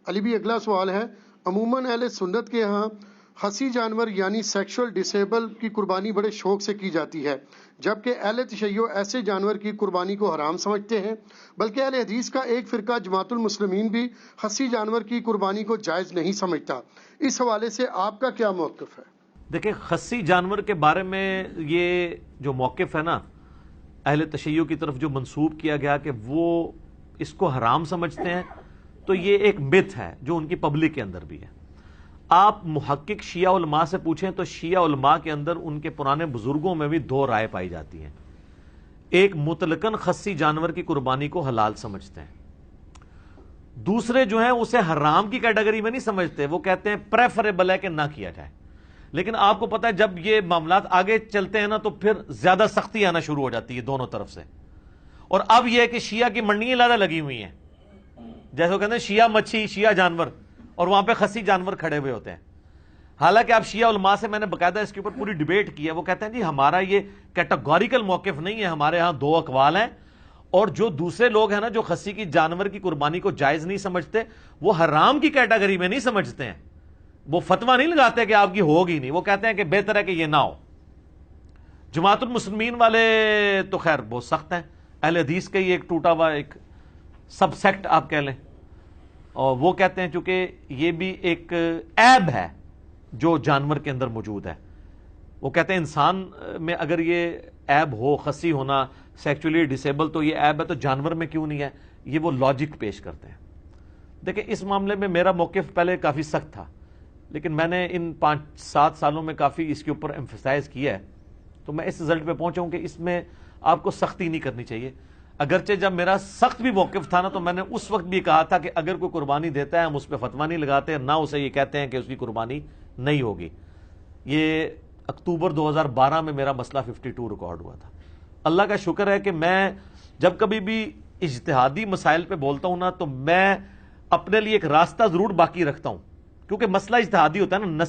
علی بھی اگلا سوال ہے، عموماً اہل سنت کے ہاں خصی جانور یعنی سیکشول ڈسیبل کی قربانی بڑے شوق سے کی جاتی ہے، جبکہ اہل تشیع ایسے جانور کی قربانی کو حرام سمجھتے ہیں، بلکہ اہل حدیث کا ایک فرقہ جماعت المسلمین بھی خصی جانور کی قربانی کو جائز نہیں سمجھتا۔ اس حوالے سے آپ کا کیا موقف ہے؟ دیکھیں، خصی جانور کے بارے میں یہ جو موقف ہے نا اہل تشیع کی طرف جو منسوب کیا گیا کہ وہ اس کو حرام سمجھتے ہیں، تو یہ ایک مت ہے جو ان کی پبلک کے اندر بھی ہے۔ آپ محقق شیعہ علماء سے پوچھیں تو شیعہ علماء کے اندر ان کے پرانے بزرگوں میں بھی دو رائے پائی جاتی ہیں۔ ایک مطلقاً خصی جانور کی قربانی کو حلال سمجھتے ہیں، دوسرے جو ہیں اسے حرام کی کیٹیگری میں نہیں سمجھتے، وہ کہتے ہیں پریفریبل ہے کہ نہ کیا جائے۔ لیکن آپ کو پتا ہے جب یہ معاملات آگے چلتے ہیں نا تو پھر زیادہ سختی آنا شروع ہو جاتی ہے دونوں طرف سے، اور اب یہ ہے کہ شیعہ کی منڈیاں زیادہ لگی ہوئی ہیں، جیسے وہ کہتے ہیں شیعہ مچھی شیعہ جانور، اور وہاں پہ خصی جانور کھڑے ہوئے ہوتے ہیں۔ حالانکہ آپ شیعہ علماء سے میں نے باقاعدہ اس کے اوپر پوری ڈیبیٹ کی ہے، وہ کہتے ہیں جی ہمارا یہ کیٹاگوریکل موقف نہیں ہے، ہمارے ہاں دو اقوال ہیں، اور جو دوسرے لوگ ہیں نا جو خصی کی جانور کی قربانی کو جائز نہیں سمجھتے، وہ حرام کی کیٹیگری میں نہیں سمجھتے ہیں، وہ فتویٰ نہیں لگاتے کہ آپ کی ہوگی نہیں، وہ کہتے ہیں کہ بہتر ہے کہ یہ نہ ہو۔ جماعت المسلمین والے تو خیر بہت سخت ہیں، اہل حدیث کا یہ ایک ٹوٹا ہوا ایک سب سیکٹ آپ کہہ لیں، اور وہ کہتے ہیں چونکہ یہ بھی ایک عیب ہے جو جانور کے اندر موجود ہے، وہ کہتے ہیں انسان میں اگر یہ عیب ہو، خصی ہونا، سیکچولی ڈسیبل، تو یہ عیب ہے تو جانور میں کیوں نہیں ہے؟ یہ وہ لاجک پیش کرتے ہیں۔ دیکھیں اس معاملے میں میرا موقف پہلے کافی سخت تھا، لیکن میں نے ان 5-7 سالوں میں کافی اس کے اوپر ایمفسائز کیا ہے، تو میں اس رزلٹ پہ پہنچا ہوں کہ اس میں آپ کو سختی نہیں کرنی چاہیے۔ اگرچہ جب میرا سخت بھی موقف تھا نا تو میں نے اس وقت بھی کہا تھا کہ اگر کوئی قربانی دیتا ہے ہم اس پہ فتویٰ نہیں لگاتے، نہ اسے یہ کہتے ہیں کہ اس کی قربانی نہیں ہوگی۔ یہ اکتوبر 2012 میں میرا مسئلہ 52 ریکارڈ ہوا تھا۔ اللہ کا شکر ہے کہ میں جب کبھی بھی اجتہادی مسائل پہ بولتا ہوں نا تو میں اپنے لیے ایک راستہ ضرور باقی رکھتا ہوں، کیونکہ مسئلہ اجتہادی ہوتا ہے نا،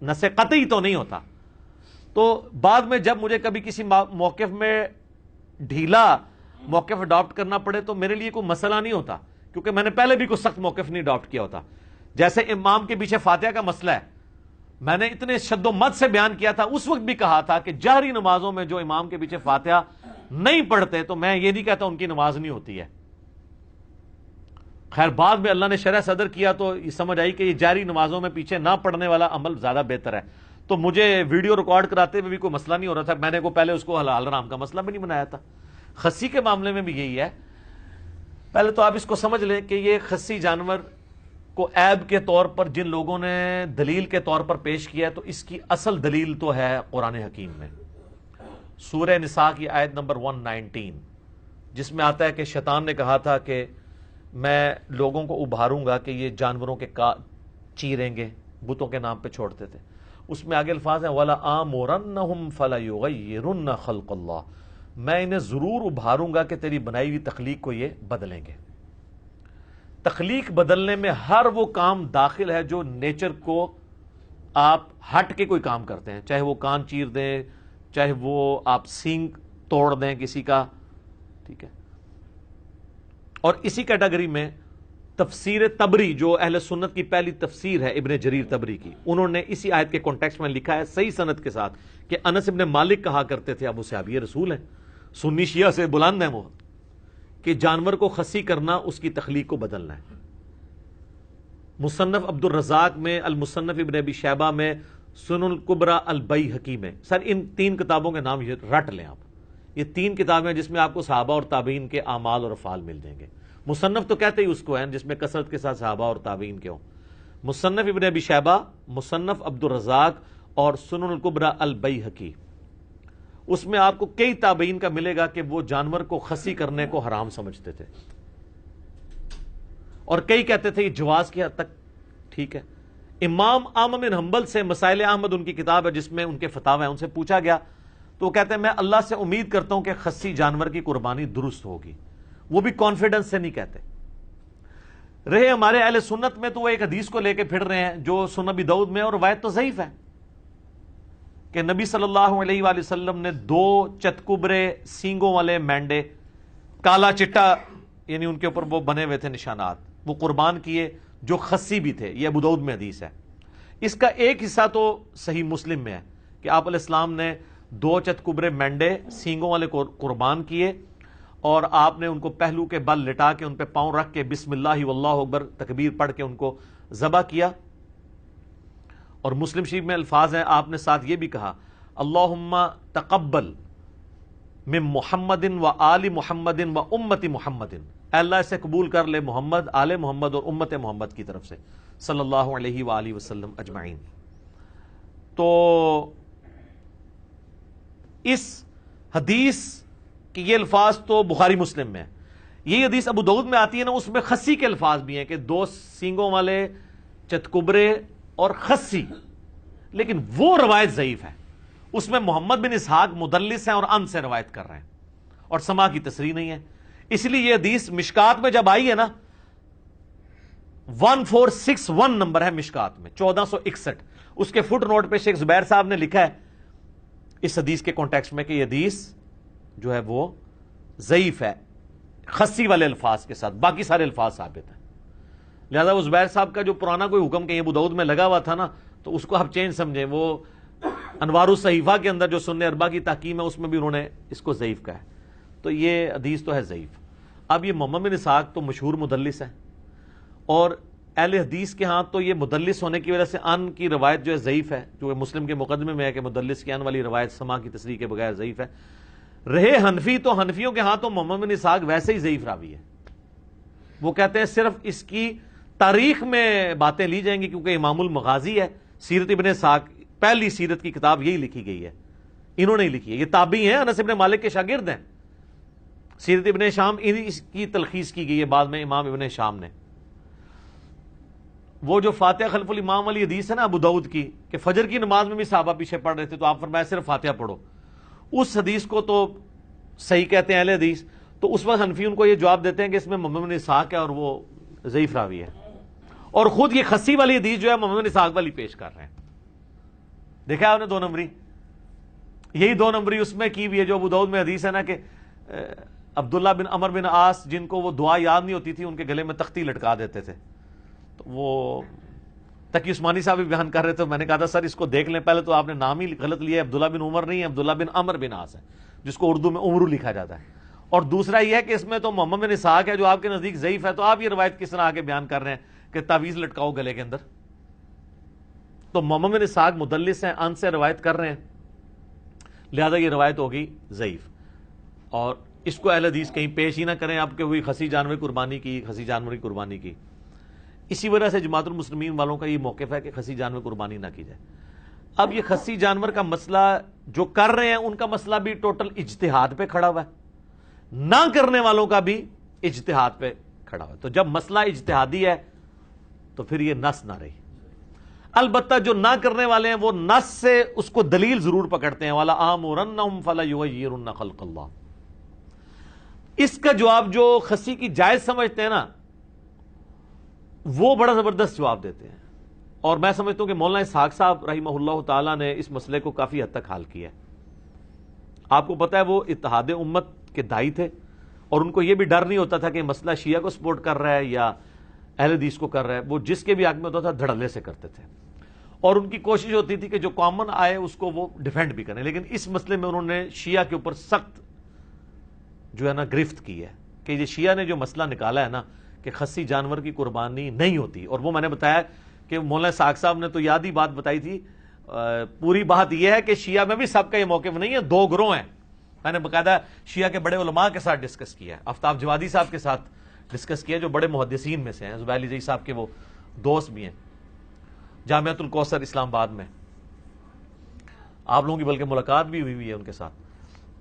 نص قطعی تو نہیں ہوتا۔ تو بعد میں جب مجھے کبھی کسی موقف میں ڈھیلا موقف اڈاپٹ کرنا پڑے تو میرے لیے کوئی مسئلہ نہیں ہوتا، کیونکہ میں نے پہلے بھی کوئی سخت موقف نہیں اڈاپٹ کیا ہوتا۔ جیسے امام کے پیچھے فاتحہ کا مسئلہ ہے، میں نے اتنے شد و مد سے بیان کیا تھا، اس وقت بھی کہا تھا کہ جہری نمازوں میں جو امام کے پیچھے فاتحہ نہیں پڑھتے تو میں یہ نہیں کہتا ان کی نماز نہیں ہوتی ہے۔ خیر بعد میں اللہ نے شرح صدر کیا تو یہ سمجھ آئی کہ یہ جہری نمازوں میں پیچھے نہ پڑھنے والا عمل زیادہ بہتر ہے، تو مجھے ویڈیو ریکارڈ کراتے ہوئے بھی کوئی مسئلہ نہیں ہو رہا تھا، میں نے پہلے اس کو حلال حرام کا مسئلہ بھی نہیں بنایا تھا۔ خصی کے معاملے میں بھی یہی ہے، پہلے تو آپ اس کو سمجھ لیں کہ یہ خصی جانور کو عیب کے طور پر جن لوگوں نے دلیل کے طور پر پیش کیا ہے تو اس کی اصل دلیل تو ہے قرآن حکیم میں، سورہ نساء کی آیت نمبر 119، جس میں آتا ہے کہ شیطان نے کہا تھا کہ میں لوگوں کو ابھاروں گا کہ یہ جانوروں کے چیریں گے، بتوں کے نام پہ چھوڑتے تھے۔ اس میں آگے الفاظ ہیں وَلَآمُرَنَّهُمْ فَلَيُغَيِّرُنَّ خَلْقَ اللَّهِ، میں انہیں ضرور ابھاروں گا کہ تیری بنائی ہوئی تخلیق کو یہ بدلیں گے۔ تخلیق بدلنے میں ہر وہ کام داخل ہے جو نیچر کو آپ ہٹ کے کوئی کام کرتے ہیں، چاہے وہ کان چیر دیں، چاہے وہ آپ سینگ توڑ دیں کسی کا، ٹھیک ہے۔ اور اسی کیٹیگری میں تفسیر تبری جو اہل سنت کی پہلی تفسیر ہے ابن جریر تبری کی، انہوں نے اسی آیت کے کانٹیکسٹ میں لکھا ہے صحیح سند کے ساتھ کہ انس ابن مالک کہا کرتے تھے، ابو صحابی رسول ہیں، سنی شیعہ سے بلند ہیں وہ، کہ جانور کو خصی کرنا اس کی تخلیق کو بدلنا ہے۔ مصنف عبد الرزاق میں، المصنف ابن ابی شیبہ میں، سنن الکبری البیہقی میں، سر ان 3 کتابوں کے نام یہ رٹ لیں آپ، یہ 3 کتابیں جس میں آپ کو صحابہ اور تابعین کے اعمال اور افعال مل جائیں گے۔ مصنف تو کہتے ہی اس کو ہیں جس میں کثرت کے ساتھ صحابہ اور تابعین کے ہوں، مصنف ابن ابی شیبہ، مصنف عبد الرزاق اور سنن الکبری البیہقی، اس میں آپ کو کئی تابعین کا ملے گا کہ وہ جانور کو خصی کرنے کو حرام سمجھتے تھے، اور کئی کہتے تھے یہ جواز کی حد تک ٹھیک ہے۔ امام احمد بن حنبل سے مسائل احمد ان کی کتاب ہے جس میں ان کے فتاوی ہیں، ان سے پوچھا گیا تو وہ کہتے ہیں میں اللہ سے امید کرتا ہوں کہ خصی جانور کی قربانی درست ہوگی، وہ بھی کانفیڈنس سے نہیں کہتے۔ رہے ہمارے اہل سنت میں تو وہ ایک حدیث کو لے کے پھر رہے ہیں جو سنن ابی داؤد میں، اور روایت تو ضعیف ہے، کہ نبی صلی اللہ علیہ وآلہ وسلم نے 2 چتکبرے سینگوں والے مینڈے، کالا چٹا، یعنی ان کے اوپر وہ بنے ہوئے تھے نشانات، وہ قربان کیے جو خسی بھی تھے. یہ ابو داؤد میں حدیث ہے. اس کا ایک حصہ تو صحیح مسلم میں ہے کہ آپ علیہ السلام نے 2 چتکبرے مینڈے سینگوں والے قربان کیے اور آپ نے ان کو پہلو کے بل لٹا کے ان پہ پاؤں رکھ کے بسم اللہ واللہ اکبر تکبیر پڑھ کے ان کو ذبح کیا. اور مسلم شریف میں الفاظ ہیں, آپ نے ساتھ یہ بھی کہا اللہم تقبل من محمد و آل محمد و امت محمد, اے اللہ اسے قبول کر لے محمد, آل محمد اور امت محمد کی طرف سے صلی اللہ علیہ وآلہ وسلم اجمعین. تو اس حدیث کہ یہ الفاظ تو بخاری مسلم میں ہے. یہ حدیث ابو داؤد میں آتی ہے نا, اس میں خسی کے الفاظ بھی ہیں کہ 2 سینگوں والے چتکبرے اور خسی, لیکن وہ روایت ضعیف ہے. اس میں محمد بن اسحاق مدلس ہیں اور ان سے روایت کر رہے ہیں اور سما کی تصریح نہیں ہے. اس لیے یہ حدیث مشکات میں جب آئی ہے نا, 1461 نمبر ہے مشکات میں 1461, اس کے فٹ نوٹ پہ شیخ زبیر صاحب نے لکھا ہے اس حدیث کے کانٹیکسٹ میں کہ یہ حدیث جو ہے وہ ضعیف ہے خسی والے الفاظ کے ساتھ, باقی سارے الفاظ ثابت ہیں. لہذا وہ زبیر صاحب کا جو پرانا کوئی حکم کہ یہ ابو داؤد میں لگا ہوا تھا نا, تو اس کو آپ چینج سمجھیں. وہ انوار الصحیفہ کے اندر جو سنن اربعہ کی تحکیم ہے اس میں بھی انہوں نے اس کو ضعیف کہا ہے. تو یہ حدیث تو ہے ضعیف. اب یہ محمد بن اسحاق تو مشہور مدلس ہے, اور اہل حدیث کے ہاں تو یہ مدلس ہونے کی وجہ سے ان کی روایت جو ہے ضعیف ہے, جو مسلم کے مقدمے میں ہے کہ مدلس کی ان والی روایت سما کی تصریح کے بغیر ضعیف ہے. رہے حنفی تو حنفیوں کے ہاں تو محمد بن اسحاق ویسے ہی ضعیف راوی ہے. وہ کہتے ہیں صرف اس کی تاریخ میں باتیں لی جائیں گی کیونکہ امام المغازی ہے. سیرت ابن اسحاق پہلی سیرت کی کتاب یہی لکھی گئی ہے, انہوں نے لکھی ہے. یہ تابعی ہیں, انس ابن مالک کے شاگرد ہیں. سیرت ابن شام اس کی تلخیص کی گئی ہے بعد میں امام ابن شام نے. وہ جو فاتحہ خلف الامام والی حدیث ہے نا ابو داؤد کی کہ فجر کی نماز میں بھی صحابہ پیچھے پڑھ رہے تھے تو آپ فرمایا صرف فاتحہ پڑھو, اس حدیث کو تو صحیح کہتے ہیں اہل حدیث. تو اس وقت حنفی ان کو یہ جواب دیتے ہیں کہ اس میں محمد بن اسحاق ہے اور وہ ضعیف راوی ہے, اور خود یہ خسی والی حدیث جو ہے محمد بن اسحاق والی پیش کر رہے ہیں. دیکھا آپ نے 2 نمبری, یہی 2 نمبری اس میں کی بھی ہے جو ابو داؤد میں حدیث ہے نا کہ عبداللہ بن عمر بن عاص جن کو وہ دعا یاد نہیں ہوتی تھی ان کے گلے میں تختی لٹکا دیتے تھے. تو وہ تقی عثمانی صاحب بھی بیان کر رہے تھے, میں نے کہا تھا سر اس کو دیکھ لیں, پہلے تو آپ نے نام ہی غلط لیا ہے, عبداللہ بن عمر نہیں ہے, عبداللہ بن عمر بن عاص ہے جس کو اردو میں عمرو لکھا جاتا ہے. اور دوسرا یہ ہے کہ اس میں تو محمد بن اسحاق ہے جو آپ کے نزدیک ضعیف ہے, تو آپ یہ روایت کس طرح آگے بیان کر رہے ہیں کہ تعویذ لٹکاؤ گلے کے اندر. تو محمد بن اسحاق مدلس ہیں, ان سے روایت کر رہے ہیں, لہذا یہ روایت ہوگی ضعیف. اور اس کو اہل حدیث کہیں پیش ہی نہ کریں آپ کہ ہوئی خسی جانور قربانی کی, خسی جانور کی قربانی کی. اسی وجہ سے جماعت المسلمین والوں کا یہ موقف ہے کہ خسی جانور قربانی نہ کی جائے. اب یہ خسی جانور کا مسئلہ جو کر رہے ہیں ان کا مسئلہ بھی ٹوٹل اجتہاد پہ کھڑا ہوا ہے, نہ کرنے والوں کا بھی اجتہاد پہ کھڑا ہوا ہے. تو جب مسئلہ اجتہادی ہے تو پھر یہ نص نہ رہی. البتہ جو نہ کرنے والے ہیں وہ نص سے اس کو دلیل ضرور پکڑتے ہیں, والا آمرنہم فلیغیرن خلق اللہ. اس کا جواب جو خسی کی جائز سمجھتے ہیں نا وہ بڑا زبردست جواب دیتے ہیں, اور میں سمجھتا ہوں کہ مولانا اسحاق صاحب رحمہ اللہ تعالی نے اس مسئلے کو کافی حد تک حل کیا ہے. آپ کو پتا ہے وہ اتحاد امت کے دائی تھے, اور ان کو یہ بھی ڈر نہیں ہوتا تھا کہ مسئلہ شیعہ کو سپورٹ کر رہا ہے یا اہل حدیث کو کر رہا ہے. وہ جس کے بھی حق میں ہوتا تھا دھڑلے سے کرتے تھے, اور ان کی کوشش ہوتی تھی کہ جو کامن آئے اس کو وہ ڈیفینڈ بھی کریں. لیکن اس مسئلے میں انہوں نے شیعہ کے اوپر سخت جو ہے نا گرفت کی ہے کہ یہ شیعہ نے جو مسئلہ نکالا ہے نا کہ خسی جانور کی قربانی نہیں ہوتی. اور وہ میں نے بتایا کہ مولانا اسحاق صاحب نے تو یاد ہی بات بتائی تھی. پوری بات یہ ہے کہ شیعہ میں بھی سب کا یہ موقف نہیں ہے, 2 گروہ ہیں. میں نے باقاعدہ شیعہ کے بڑے علماء کے ساتھ ڈسکس کیا ہے, آفتاب جوادی صاحب کے ساتھ ڈسکس کیا جو بڑے محدثین میں سے ہیں, زبیر علی زئی صاحب کے وہ دوست بھی ہیں جامعۃ الکوثر اسلام آباد میں, آپ لوگوں کی بلکہ ملاقات بھی ہوئی ہے ان کے ساتھ.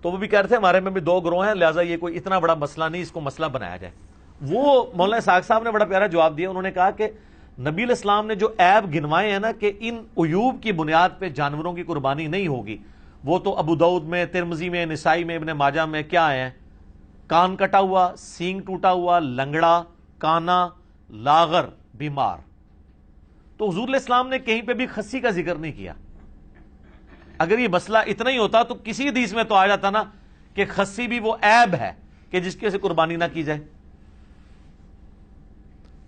تو وہ بھی کہہ رہے تھے ہمارے میں بھی 2 گروہ ہیں, لہٰذا یہ کوئی اتنا بڑا مسئلہ نہیں, اس کو مسئلہ بنایا جائے. وہ مولانا اسحاق صاحب نے بڑا پیارا جواب دیا. انہوں نے کہا کہ نبی علیہ السلام نے جو عیب گنوائے ہیں نا کہ ان عیوب کی بنیاد پہ جانوروں کی قربانی نہیں ہوگی, وہ تو ابو داؤد میں, ترمذی میں, نسائی میں, ابن ماجہ میں کیا آئے ہیں؟ کان کٹا ہوا, سینگ ٹوٹا ہوا, لنگڑا, کانا, لاغر, بیمار. تو حضور علیہ السلام نے کہیں پہ بھی خسی کا ذکر نہیں کیا. اگر یہ مسئلہ اتنا ہی ہوتا تو کسی حدیث میں تو آ جاتا نا کہ خسی بھی وہ عیب ہے کہ جس کی وجہ سے قربانی نہ کی جائے.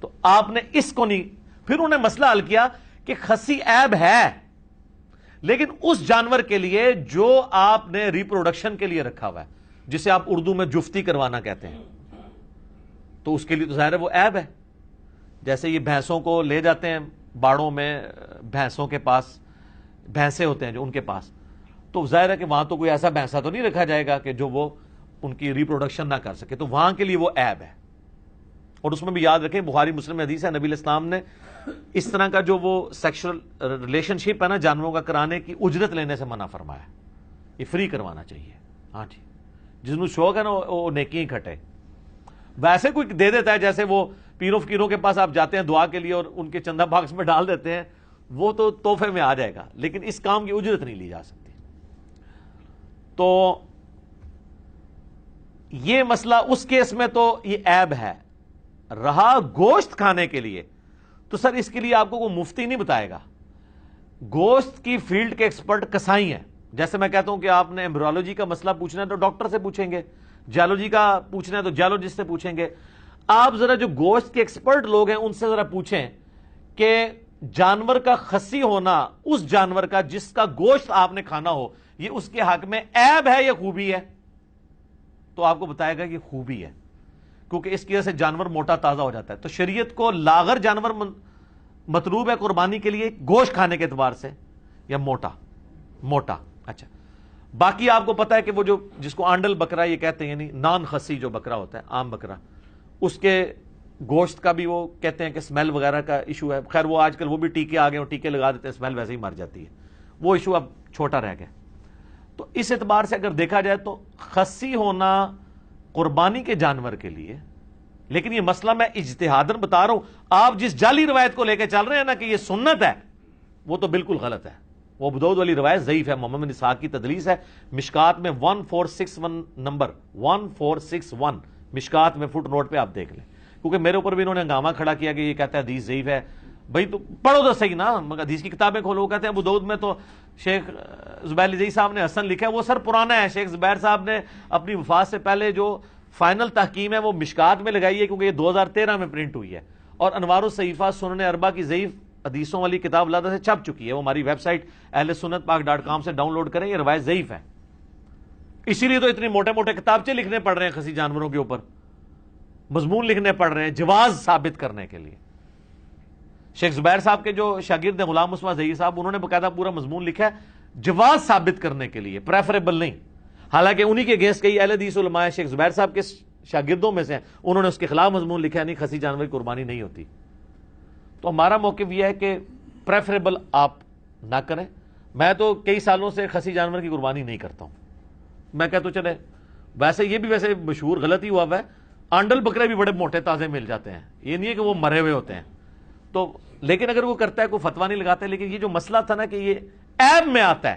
تو آپ نے اس کو نہیں. پھر انہوں نے مسئلہ حل کیا کہ خسی عیب ہے لیکن اس جانور کے لیے جو آپ نے ریپروڈکشن کے لیے رکھا ہوا ہے, جسے آپ اردو میں جفتی کروانا کہتے ہیں, تو اس کے لیے تو ظاہر ہے وہ عیب ہے. جیسے یہ بھینسوں کو لے جاتے ہیں باڑوں میں, بھینسوں کے پاس بھینسے ہوتے ہیں جو ان کے پاس, تو ظاہر ہے کہ وہاں تو کوئی ایسا بھینسا تو نہیں رکھا جائے گا کہ جو وہ ان کی ریپروڈکشن نہ کر سکے, تو وہاں کے لیے وہ عیب ہے. اور اس میں بھی یاد رکھیں بخاری مسلم میں حدیث ہے, نبی الاسلام نے اس طرح کا جو وہ سیکشل ریلیشن شپ ہے نا جانوروں کا کرانے کی, اجرت لینے سے منع فرمایا. یہ فری کروانا چاہیے. ہاں جی, جس کو شوق ہے نا وہ نیکی کھٹے. ویسے کوئی دے دیتا ہے, جیسے وہ پیروں فقیروں کے پاس آپ جاتے ہیں دعا کے لیے اور ان کے چندہ باکس میں ڈال دیتے ہیں, وہ تو تحفے میں آ جائے گا, لیکن اس کام کی اجرت نہیں لی جا سکتی. تو یہ مسئلہ اس کیس میں تو یہ عیب ہے. رہا گوشت کھانے کے لیے, تو سر اس کے لیے آپ کو کوئی مفتی نہیں بتائے گا. گوشت کی فیلڈ کے ایکسپرٹ کسائی ہیں. جیسے میں کہتا ہوں کہ آپ نے ایمبریولوجی کا مسئلہ پوچھنا ہے تو ڈاکٹر سے پوچھیں گے, جیولوجی کا پوچھنا ہے تو جیولوجسٹ سے پوچھیں گے. آپ ذرا جو گوشت کے ایکسپرٹ لوگ ہیں ان سے ذرا پوچھیں کہ جانور کا خصی ہونا, اس جانور کا جس کا گوشت آپ نے کھانا ہو, یہ اس کے حق میں عیب ہے یا خوبی ہے؟ تو آپ کو بتائے گا کہ خوبی ہے, کیونکہ اس کی وجہ سے جانور موٹا تازہ ہو جاتا ہے. تو شریعت کو لاغر جانور مطلوب ہے قربانی کے لیے گوشت کھانے کے اعتبار سے, یا موٹا. اچھا, باقی آپ کو پتا ہے کہ وہ جو جس کو آنڈل بکرا یہ کہتے ہیں, یعنی نان خسی جو بکرا ہوتا ہے, عام بکرا, اس کے گوشت کا بھی وہ کہتے ہیں کہ اسمیل وغیرہ کا ایشو ہے. خیر وہ آج کل وہ بھی ٹیکے آ گئے اور ٹیکے لگا دیتے ہیں, اسمیل ویسے ہی مر جاتی ہے, وہ ایشو اب چھوٹا رہ گیا. تو اس اعتبار سے اگر دیکھا جائے تو خسی ہونا قربانی کے جانور کے لیے, لیکن یہ مسئلہ میں اجتہاداً بتا رہا ہوں. آپ جس جعلی روایت کو لے کے چل رہے ہیں نا کہ یہ سنت ہے, وہ تو بالکل غلط ہے. وہ ابو داؤد والی روایت ضعیف ہے, محمد بن اسحاق کی تدلیس ہے. مشکات میں 1461 نمبر 1461 مشکات میں فٹ نوٹ پہ آپ دیکھ لیں, کیونکہ میرے اوپر بھی انہوں نے ہنگامہ کھڑا کیا کہ یہ کہتا ہے حدیث ضعیف ہے. بھائی تو پڑھو تو صحیح نا, حدیث کی کتابیں کھولو. وہ کہتے ہیں ابو داؤد میں تو شیخ زبیر الجئی صاحب نے حسن لکھا ہے, وہ سر پرانا ہے. شیخ زبیر صاحب نے اپنی وفات سے پہلے جو فائنل تحکیم ہے وہ مشکات میں لگائی ہے, کیونکہ یہ 2013 میں پرنٹ ہوئی ہے, اور انوار الصحیفہ سنن اربع کی ضعیف حدیثوں والی کتاب علیحدہ سے چھپ چکی ہے. وہ ہماری ویب سائٹ اہل سنت پاک.com سے ڈاؤن لوڈ کریں. یہ روایت ضعیف ہے, اسی لیے تو اتنے موٹے موٹے کتابچے لکھنے پڑ رہے ہیں خسی جانوروں کے اوپر, مضمون لکھنے پڑ رہے ہیں جواز ثابت کرنے کے لیے. شیخ زبیر صاحب کے جو شاگرد ہیں غلام مصطفیٰ زئی صاحب, انہوں نے باقاعدہ پورا مضمون لکھا ہے جواز ثابت کرنے کے لیے, پریفریبل نہیں. حالانکہ انہی کے اگینسٹ کئی اہل حدیث علماء شیخ زبیر صاحب کے شاگردوں میں سے ہیں, انہوں نے اس کے خلاف مضمون لکھا ہے نہیں خسی جانور کی قربانی نہیں ہوتی. تو ہمارا موقف یہ ہے کہ پریفریبل آپ نہ کریں. میں تو کئی سالوں سے خسی جانور کی قربانی نہیں کرتا ہوں. میں کہتا ہوں چلے, ویسے یہ بھی ویسے مشہور غلط ہی ہوا ہے, آنڈل بکرے بھی بڑے موٹے تازے مل جاتے ہیں, یہ نہیں ہے کہ وہ مرے ہوئے ہوتے ہیں. تو لیکن اگر وہ کرتا ہے کوئی فتوا نہیں لگاتا ہے. لیکن یہ جو مسئلہ تھا نا کہ یہ عیب میں آتا ہے,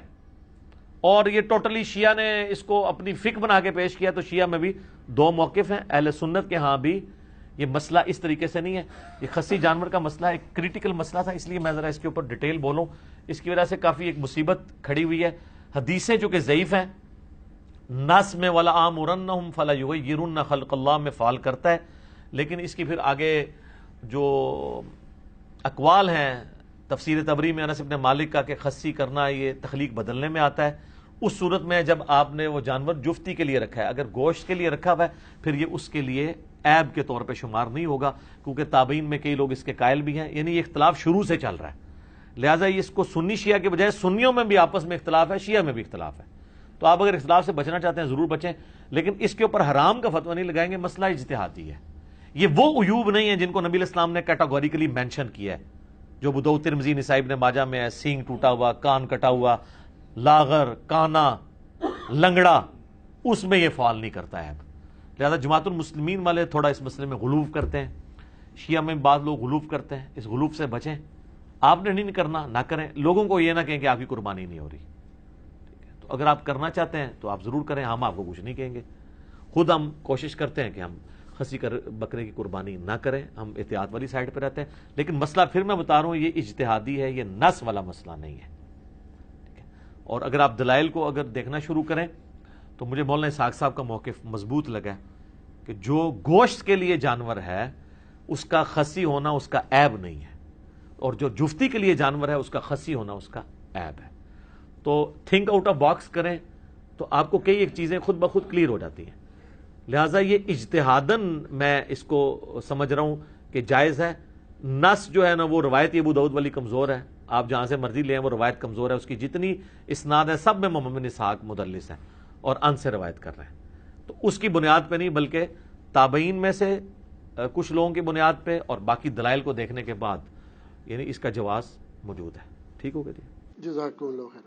اور یہ ٹوٹلی شیعہ نے اس کو اپنی فقہ بنا کے پیش کیا, تو شیعہ میں بھی دو موقف ہیں. اہل سنت کے ہاں بھی یہ مسئلہ اس طریقے سے نہیں ہے. یہ خسی جانور کا مسئلہ ایک کریٹیکل مسئلہ تھا, اس لیے میں ذرا اس کے اوپر ڈیٹیل بولوں. اس کی وجہ سے کافی ایک مصیبت کھڑی ہوئی ہے. حدیثیں جو کہ ضعیف ہیں, نس میں ولا آمرنہم فلا یغیرن خلق اللہ میں فعال کرتا ہے, لیکن اس کی پھر آگے جو اقوال ہیں تفسیر تبری میں انس بن مالک کا کہ خسی کرنا یہ تخلیق بدلنے میں آتا ہے. اس صورت میں جب آپ نے وہ جانور جفتی کے لیے رکھا ہے, اگر گوشت کے لیے رکھا ہوا ہے, پھر یہ اس کے لیے عیب کے طور پہ شمار نہیں ہوگا, کیونکہ تابعین میں کئی لوگ اس کے قائل بھی ہیں. یعنی یہ اختلاف شروع سے چل رہا ہے, لہٰذا اس کو سنی شیعہ کے بجائے سنیوں میں بھی آپس میں اختلاف ہے, شیعہ میں بھی اختلاف ہے. تو آپ اگر اختلاف سے بچنا چاہتے ہیں ضرور بچیں, لیکن اس کے اوپر حرام کا فتویٰ نہیں لگائیں گے. مسئلہ اجتہادی ہے. یہ وہ عیوب نہیں ہیں جن کو نبی الاسلام نے کیٹاگوریکلی مینشن کیا ہے, جو ابو داؤد ترمذی نسائی ابن ماجہ میں ہے, سینگ ٹوٹا ہوا, کان کٹا ہوا, لاغر, کانا, لنگڑا, اس میں یہ فعال نہیں کرتا ہے. لہذا جماعت المسلمین والے تھوڑا اس مسئلے میں غلوف کرتے ہیں, شیعہ میں بعض لوگ غلوف کرتے ہیں. اس غلوف سے بچیں. آپ نے نہیں کرنا, نہ کریں. لوگوں کو یہ نہ کہیں کہ آپ کی قربانی نہیں ہو رہی. ٹھیک ہے, تو اگر آپ کرنا چاہتے ہیں تو آپ ضرور کریں, ہم آپ کو کچھ نہیں کہیں گے. خود ہم کوشش کرتے ہیں کہ ہم خسی بکرے کی قربانی نہ کریں, ہم احتیاط والی سائڈ پہ رہتے ہیں. لیکن مسئلہ پھر میں بتا رہا ہوں, یہ اجتہادی ہے, یہ نس والا مسئلہ نہیں ہے. ٹھیک ہے, اور اگر آپ دلائل کو اگر دیکھنا شروع کریں تو مجھے مولانا اسحاق صاحب کا موقف مضبوط لگا کہ جو گوشت کے لیے جانور ہے اس کا خسی ہونا اس کا عیب نہیں ہے، اور جو جفتی کے لیے جانور ہے اس کا خسی ہونا اس کا عیب ہے۔ تو تھنک آؤٹ آف باکس کریں تو آپ کو کئی ایک چیزیں خود بخود کلیئر ہو جاتی ہیں۔ لہٰذا یہ اجتہاداً میں اس کو سمجھ رہا ہوں کہ جائز ہے۔ نص جو ہے نا وہ روایت ابو داؤد والی کمزور ہے، آپ جہاں سے مرضی لیں وہ روایت کمزور ہے، اس کی جتنی اسناد ہے سب میں محمد بن اسحاق مدلس ہیں اور ان سے روایت کر رہے ہیں، تو اس کی بنیاد پہ نہیں بلکہ تابعین میں سے کچھ لوگوں کی بنیاد پہ اور باقی دلائل کو دیکھنے کے بعد یعنی اس کا جواز موجود ہے۔ ٹھیک ہوگا جی؟ جزاکم اللہ خیر۔